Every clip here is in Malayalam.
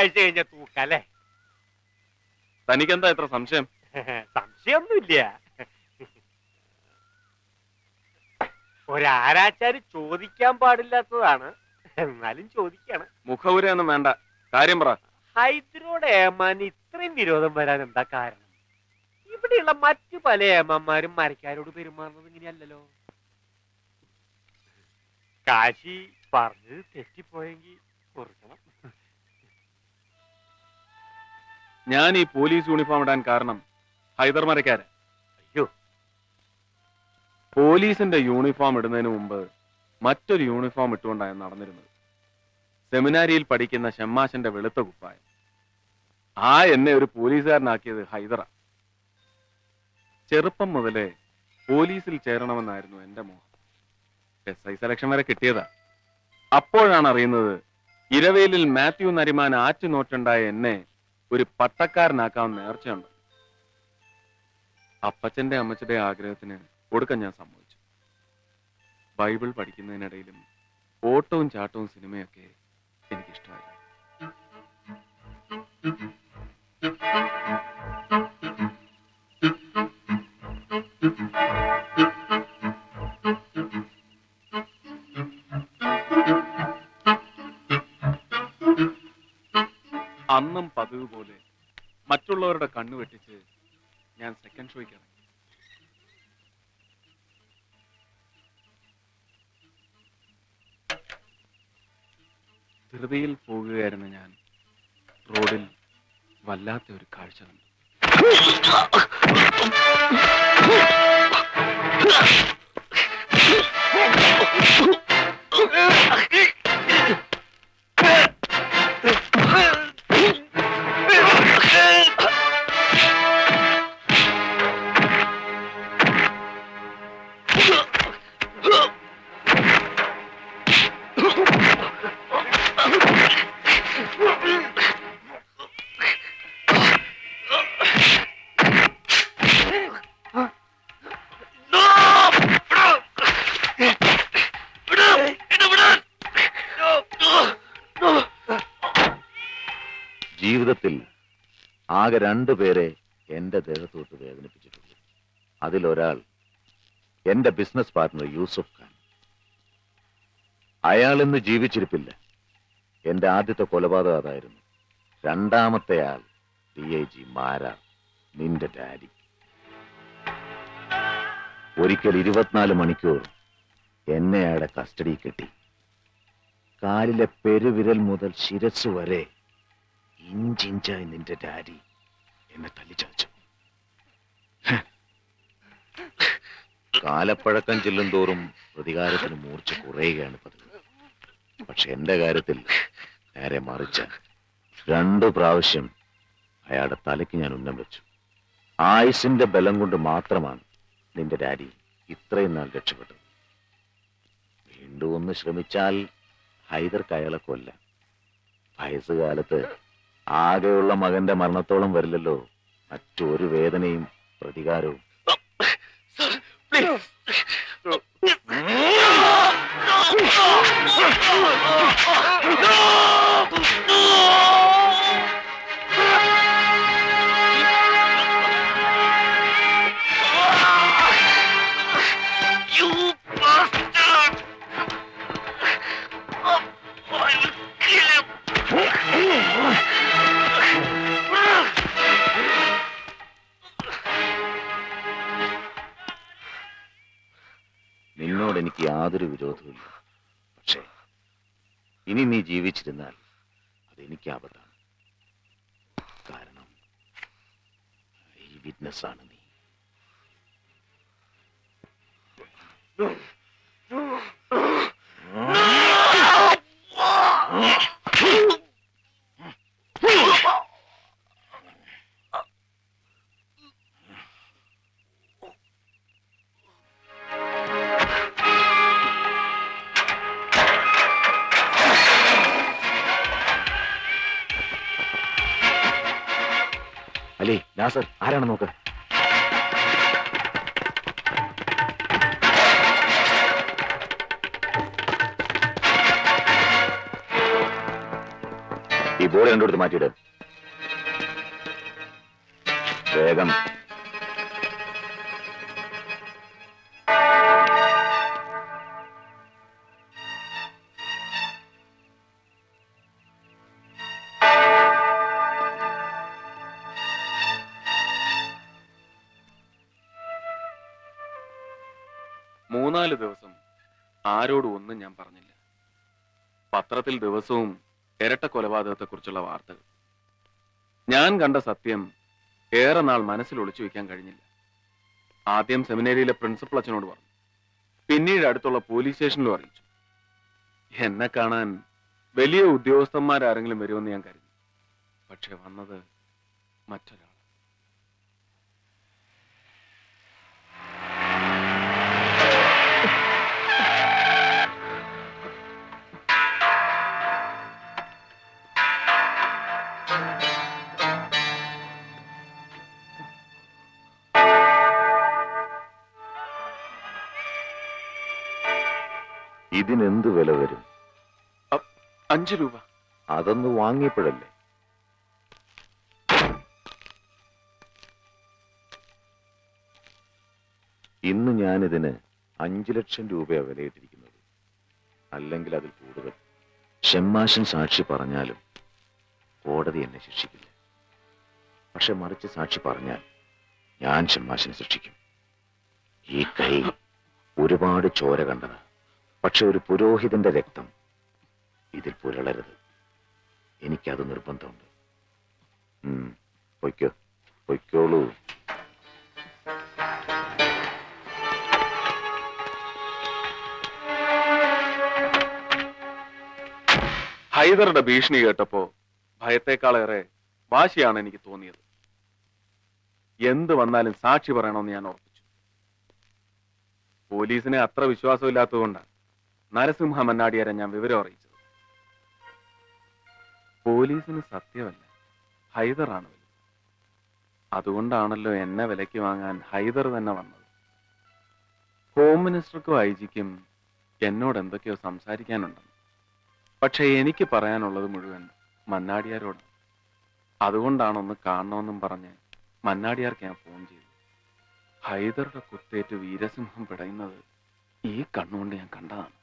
ഒരാഴ്ച കഴിഞ്ഞ തൂക്കല്ലേ? തനിക്കെന്താ ഇത്ര സംശയം? സംശയമൊന്നുമില്ല. ഒരാരാച്ചാര് ചോദിക്കാൻ പാടില്ലാത്തതാണ്, എന്നാലും ചോദിക്കാണ്. മുഖവുരയൊന്നും വേണ്ട, കാര്യം പറ. ഹൈദരോട് ഏമാന് ഇത്രയും വിരോധം വരാൻ എന്താ കാരണം? ഇവിടെയുള്ള മറ്റു പല ഏമാന്മാരും മരക്കാരോട് പെരുമാറുന്നത് ഇങ്ങനെയല്ലല്ലോ. കാശി പറഞ്ഞത് തെറ്റിപ്പോയെങ്കിൽ ഓർക്കണം. ഞാൻ ഈ പോലീസ് യൂണിഫോം ഇടാൻ കാരണം ഹൈദർ മരക്കാരൻ. അയ്യോ, പോലീസിന്റെ യൂണിഫോം ഇടുന്നതിന് മുമ്പ് മറ്റൊരു യൂണിഫോം ഇട്ടുകൊണ്ടാണ് നടന്നിരുന്നത്. സെമിനാരിയിൽ പഠിക്കുന്ന ഷമ്മാശന്റെ വെളുത്ത കുപ്പായം. ആ എന്നെ ഒരു പോലീസുകാരനാക്കിയത് ഹൈദറ. ചെറുപ്പം മുതലേ പോലീസിൽ ചേരണമെന്നായിരുന്നു എന്റെ മോഹം. SI സെലക്ഷൻ വരെ കിട്ടിയതാ. അപ്പോഴാണ് അറിയുന്നത് ഇരവേലിൽ മാത്യു നരിമാൻ ആറ്റുനോട്ടുണ്ടായ എന്നെ ഒരു പട്ടക്കാരനാക്കാൻ നേർച്ചയുണ്ട്. അപ്പച്ചന്റെ അമ്മച്ചന്റെ ആഗ്രഹത്തിന് കൊടുക്കാൻ ഞാൻ സമ്മതിച്ചു. ബൈബിൾ പഠിക്കുന്നതിനിടയിലും ഓട്ടവും ചാട്ടവും സിനിമയൊക്കെ എനിക്കിഷ്ടമായി. അന്നും പതിവ് പോലെ മറ്റുള്ളവരുടെ കണ്ണു വെട്ടിച്ച് ഞാൻ സെക്കൻഡ് ഷോയ്ക്ക് ഇറങ്ങി. ധൃതിയിൽ പോകുകയായിരുന്ന ഞാൻ റോഡിൽ വല്ലാത്ത ഒരു കാഴ്ച കണ്ടു. ജീവിതത്തിൽ ആകെ 2 പേരെ എന്റെ ദേഹത്തോട്ട് വേദനിപ്പിച്ചിട്ടുള്ളൂ. അതിലൊരാൾ എന്റെ ബിസിനസ് പാർട്ട്ണർ യൂസുഫ് ഖാൻ. അയാൾ ഇന്ന് ജീവിച്ചിരിപ്പില്ല. എന്റെ ആദ്യത്തെ കൊലപാതകം അതായിരുന്നു. രണ്ടാമത്തെ ആൾ DIG മാര, നിന്റെ ഡാഡി. ഒരിക്കൽ 24 മണിക്കൂർ എന്നെ അയാളുടെ കസ്റ്റഡി കെട്ടി. കാലിലെ പെരുവിരൽ മുതൽ ശിരസ് വരെ ഇഞ്ചിഞ്ചായി നിന്റെ ഡാഡി എന്നെ തല്ലിച്ചതച്ചു. കാലപ്പഴക്കം ചെല്ലും തോറും പ്രതികാരത്തിന് മൂർച്ച കുറയുകയാണ് പതിവ്. പക്ഷെ എന്റെ കാര്യത്തിൽ നേരെ മറിച്ച 2 പ്രാവശ്യം അയാളുടെ തലയ്ക്ക് ഞാൻ ഉന്നം വെച്ചു. ആയുസിന്റെ ബലം കൊണ്ട് മാത്രമാണ് നിന്റെ ഡാഡി ഇത്രയും നാൾ രക്ഷപ്പെട്ടത്. വീണ്ടും ഒന്ന് ശ്രമിച്ചാൽ ഹൈദർക്ക് അയാളെ കൊല്ലാം. വയസ്സുകാലത്ത് ആകെയുള്ള മകന്റെ മരണത്തോളം വരില്ലല്ലോ മറ്റൊരു വേദനയും പ്രതികാരവും. നിന്നോട് എനിക്ക് യാതൊരു വിരോധവുമില്ല. പക്ഷേ ഇനി നീ ജീവിച്ചിരുന്നാൽ അതെനിക്ക് ആപത്താണ്. കാരണം ഈ വിറ്റ്നസ് ആണ് നീ. അലി, നാസർ ആരാണ് നോക്ക്. ഈ ബോർഡ് രണ്ടിടത്ത് മാറ്റിയിട്. വേഗം. മൂന്നാല് ദിവസം ആരോടും ഒന്നും ഞാൻ പറഞ്ഞില്ല. പത്രത്തിൽ ദിവസവും ഇരട്ട കൊലപാതകത്തെ കുറിച്ചുള്ള വാർത്തകൾ. ഞാൻ കണ്ട സത്യം ഏറെ നാൾ മനസ്സിൽ ഒളിച്ചു വെക്കാൻ കഴിഞ്ഞില്ല. ആദ്യം സെമിനേരിയിലെ പ്രിൻസിപ്പൽ അച്ഛനോട് പറഞ്ഞു, പിന്നീട് അടുത്തുള്ള പോലീസ് സ്റ്റേഷനിലും അറിയിച്ചു. എന്നെ കാണാൻ വലിയ ഉദ്യോഗസ്ഥന്മാരാരെങ്കിലും വരുമെന്ന് ഞാൻ കരുതി. പക്ഷെ വന്നത് മറ്റൊരാൾ. ഇതിനെന്ത് വില വരും? 5 രൂപ. അതൊന്ന് വാങ്ങിയപ്പോഴല്ലേ. ഇന്ന് ഞാനിതിന് 5 ലക്ഷം രൂപയാണ് വിലയിട്ടിരിക്കുന്നത്. അല്ലെങ്കിൽ അതിൽ കൂടുതൽ. ഷെമ്മാശൻ സാക്ഷി പറഞ്ഞാലും കോടതി എന്നെ ശിക്ഷിക്കില്ല. പക്ഷെ മറിച്ച് സാക്ഷി പറഞ്ഞാൽ ഞാൻ ഷെമ്മാശനെ ശിക്ഷിക്കും. ഈ കൈ ഒരുപാട് ചോര കണ്ടതാ. പക്ഷെ ഒരു പുരോഹിതന്റെ രക്തം ഇതിൽ പുരളരുത്. എനിക്കത് നിർബന്ധമുണ്ട്. പൊയ്ക്കോ, പൊയ്ക്കോളൂ. ഹൈദറുടെ ഭീഷണി കേട്ടപ്പോ ഭയത്തെക്കാളേറെ വാശിയാണ് എനിക്ക് തോന്നിയത്. എന്ത് വന്നാലും സാക്ഷി പറയണമെന്ന് ഞാൻ ഉറപ്പിച്ചു. പോലീസിനെ അത്ര വിശ്വാസമില്ലാത്തതുകൊണ്ടാണ് നരസിംഹ മന്നാടിയാരെ ഞാൻ വിവരം അറിയിച്ചത്. പോലീസിന് സത്യമല്ല, ഹൈദറാണ് വലുത്. അതുകൊണ്ടാണല്ലോ എന്നെ വിലയ്ക്ക് വാങ്ങാൻ ഹൈദർ തന്നെ വന്നത്. ഹോം മിനിസ്റ്റർക്കും ഐ ജിക്കും എന്നോട് എന്തൊക്കെയോ സംസാരിക്കാനുണ്ടെന്ന്. പക്ഷെ എനിക്ക് പറയാനുള്ളത് മുഴുവൻ മന്നാടിയാരോടാണ്. അതുകൊണ്ടാണൊന്ന് കാണണമെന്നും പറഞ്ഞ് മന്നാടിയാർക്ക് ഞാൻ ഫോൺ ചെയ്തു. ഹൈദറുടെ കുത്തേറ്റ് വീരസിംഹം പിടയുന്നത് ഈ കണ്ണുകൊണ്ട് ഞാൻ കണ്ടതാണ്.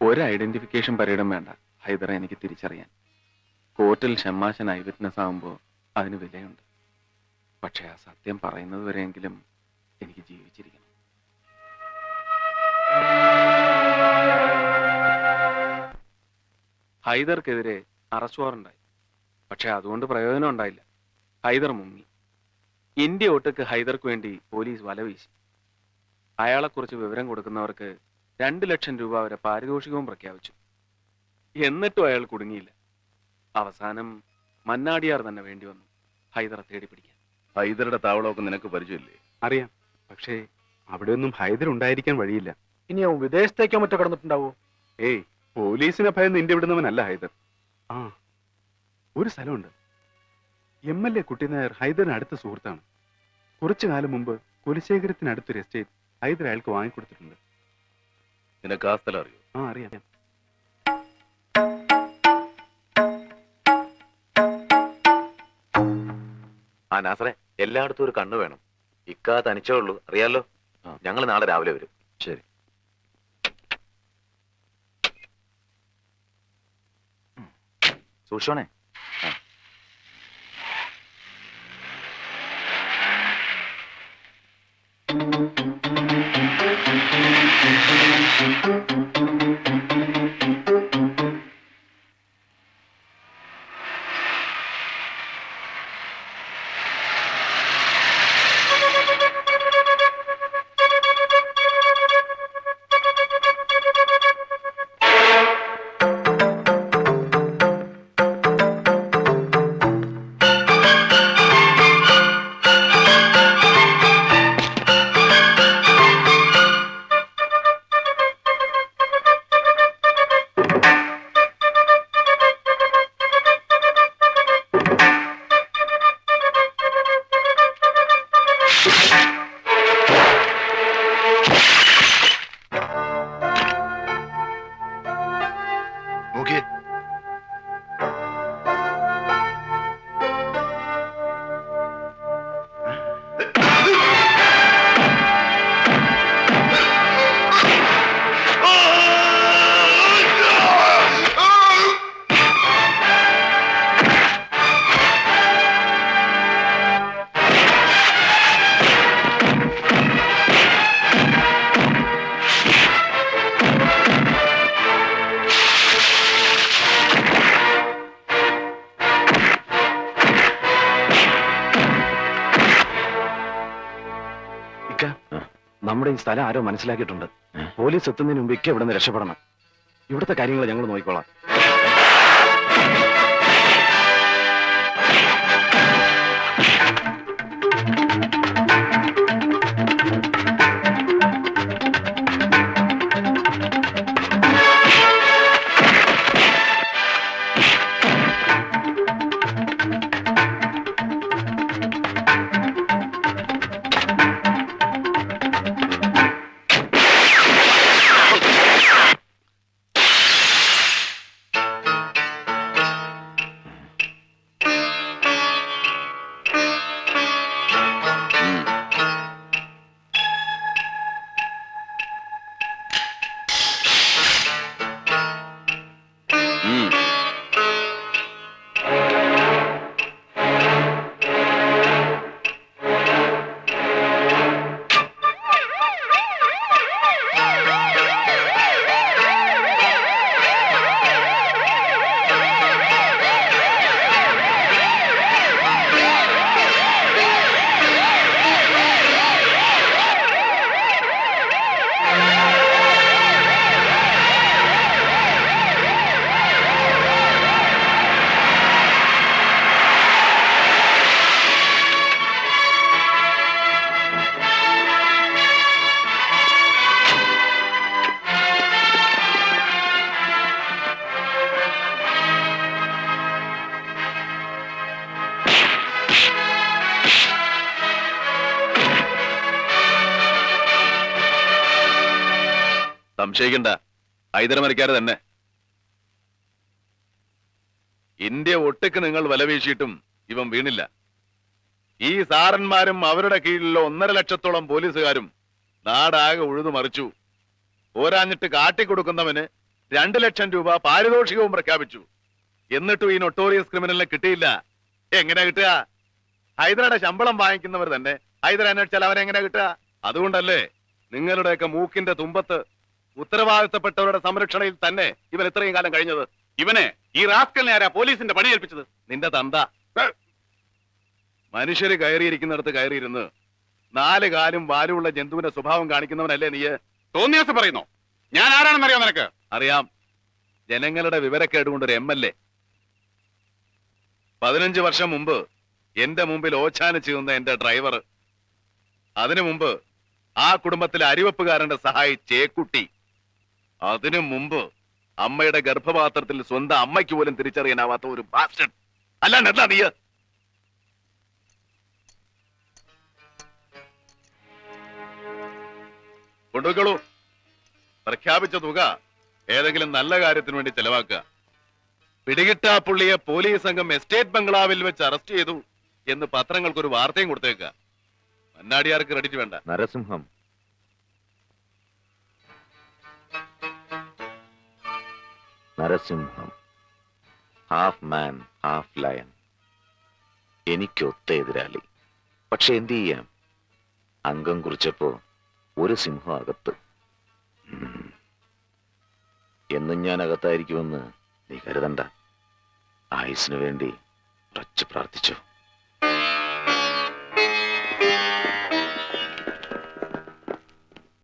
ഒരു ഐഡന്റിഫിക്കേഷൻ പരേഡും വേണ്ട ഹൈദറെ എനിക്ക് തിരിച്ചറിയാൻ. കോർട്ടിൽ ഷെമ്മാശൻ ഐ വിറ്റ്നസ് ആകുമ്പോൾ അതിന് വിലയുണ്ട്. പക്ഷെ ആ സത്യം പറയുന്നത് വരെയെങ്കിലും എനിക്ക് ജീവിച്ചിരിക്കണം. ഹൈദർക്കെതിരെ അറസ്റ്റ് വാറണ്ടായി. പക്ഷെ അതുകൊണ്ട് പ്രയോജനം ഉണ്ടായില്ല. ഹൈദർ മുങ്ങി. ഇന്ത്യ ഒട്ടുക്ക് ഹൈദർക്ക് വേണ്ടി പോലീസ് വല വീശി. അയാളെക്കുറിച്ച് വിവരം കൊടുക്കുന്നവർക്ക് 2 ലക്ഷം രൂപ വരെ പാരിതോഷികവും പ്രഖ്യാപിച്ചു. എന്നിട്ടും അയാൾ കുടുങ്ങിയില്ല. അവസാനം മന്നാടിയാർ തന്നെ വേണ്ടി വന്നു ഹൈദറെ തേടിപ്പിടിക്കാൻ. ഹൈദറുടെ താവളമൊക്കെ നിനക്ക് പരിചയമില്ലേ? അറിയാം, പക്ഷേ അവിടെയൊന്നും ഹൈദർ ഉണ്ടായിരിക്കാൻ വഴിയില്ല. ഇനി അവൻ വിദേശത്തേക്കോ മറ്റോ കടന്നിട്ടുണ്ടാവോ? ഏയ്, പോലീസിനെ ഭയന്ന് ഇന്ത്യ വിടുന്നവനല്ല ഹൈദർ. ആ, ഒരു സ്ഥലമുണ്ട്. MLA കുട്ടിനായർ ഹൈദറിന് അടുത്ത സുഹൃത്താണ്. കുറച്ചു കാലം മുമ്പ് കുലശേഖരത്തിനടുത്തൊരു എസ്റ്റേറ്റ് ഹൈദർ അയാൾക്ക് വാങ്ങിക്കൊടുത്തിട്ടുണ്ട്. നിനക്ക് ആ സ്ഥലം അറിയോ? ആ, അറിയാം. ആ നാസറെ, എല്ലായിടത്തും ഒരു കണ്ണു വേണം. ഇക്കാ തനിച്ചേ ഉള്ളൂ, അറിയാലോ. ഞങ്ങൾ നാളെ രാവിലെ വരും. ശരി. സൂക്ഷിച്ചോണേ. നോക്കിയേ. നമ്മുടെ ഈ സ്ഥലം ആരോ മനസ്സിലാക്കിയിട്ടുണ്ട്. പോലീസ് എത്തുന്നതിന് മുമ്പ് ഇവിടെ നിന്ന് രക്ഷപ്പെടണം. ഇവിടുത്തെ കാര്യങ്ങൾ ഞങ്ങൾ നോക്കിക്കോളാം. സംശയിക്കണ്ട, ഹൈദരമരക്കാര് തന്നെ. ഇന്ത്യ ഒട്ടുക്ക് നിങ്ങൾ വലവീശിയിട്ടും ഇവൻ വീണില്ല. ഈ സാറന്മാരും അവരുടെ കീഴിലുള്ള 1.5 ലക്ഷത്തോളം പോലീസുകാരും നാടാകെ ഉഴുതു മറിച്ചു. പോരാഞ്ഞിട്ട് കാട്ടിക്കൊടുക്കുന്നവന് 2 ലക്ഷം രൂപ പാരിതോഷികവും പ്രഖ്യാപിച്ചു. എന്നിട്ടും ഈ നൊട്ടോറിയസ് ക്രിമിനലിനെ കിട്ടിയില്ല. എങ്ങനെ കിട്ടുക? ഹൈദരയുടെ ശമ്പളം വാങ്ങിക്കുന്നവർ തന്നെ ഹൈദര അന്വേഷിച്ചാൽ അവനെങ്ങനെ കിട്ടുക? അതുകൊണ്ടല്ലേ നിങ്ങളുടെയൊക്കെ മൂക്കിന്റെ തുമ്പത്ത് ഉത്തരവാദിത്തപ്പെട്ടവരുടെ സംരക്ഷണയിൽ തന്നെ ഇവൻ ഇത്രയും കാലം കഴിഞ്ഞത്. ഇവനെ, ഈ റാസ്കലിനെ ആരാ പോലീസിന്റെ പണി ഏൽപ്പിച്ചത്? നിന്റെ തന്ത. മനുഷ്യര് കയറിയിരിക്കുന്നിടത്ത് കയറിയിരുന്ന് 4 കാലും വാലുമുള്ള ജന്തുവിന്റെ സ്വഭാവം കാണിക്കുന്നവനല്ലേ നീ? തോന്നിയാസം പറയുന്നോ? ഞാൻ ആരാണെന്നറിയാം നിനക്ക്? അറിയാം. ജനങ്ങളുടെ വിവരക്കേടുകൊണ്ട് ഒരു MLA. 15 വർഷം മുമ്പ് എന്റെ മുമ്പിൽ ഓച്ചാനിച്ചു നിന്ന എന്റെ ഡ്രൈവർ. അതിനു മുമ്പ് ആ കുടുംബത്തിലെ അരിവെപ്പുകാരന്റെ സഹായി ചേക്കുട്ടി. അതിനു മുമ്പ് അമ്മയുടെ ഗർഭപാത്രത്തിൽ സ്വന്തം അമ്മയ്ക്ക് പോലും തിരിച്ചറിയാനാവാത്ത ഒരു ബാസ്റ്റഡ്. അല്ലാണ്ട് എന്താ നീ? കൊണ്ടുപോയിക്കോളൂ. പ്രഖ്യാപിച്ച തുക ഏതെങ്കിലും നല്ല കാര്യത്തിന് വേണ്ടി ചെലവാക്കുക. പിടികിട്ടാ പുള്ളിയെ പോലീസ് സംഘം എസ്റ്റേറ്റ് ബംഗ്ലാവിൽ വെച്ച് അറസ്റ്റ് ചെയ്തു എന്ന് പത്രങ്ങൾക്കൊരു വാർത്തയും കൊടുത്തേക്ക. മന്നാടിയാർക്ക് ക്രെഡിറ്റ് വേണ്ട. Narasimham, Narasimham, half man half lion. എനിക്കൊത്ത എതിരാളി. പക്ഷെ എന്ത് ചെയ്യാം? അംഗം കുറിച്ചപ്പോ ഒരു സിംഹം അകത്ത്. എന്നും ഞാൻ അകത്തായിരിക്കുമെന്ന് നീ കരുതണ്ട. ആയുസിനു വേണ്ടി ഉറച്ചു പ്രാർത്ഥിച്ചു.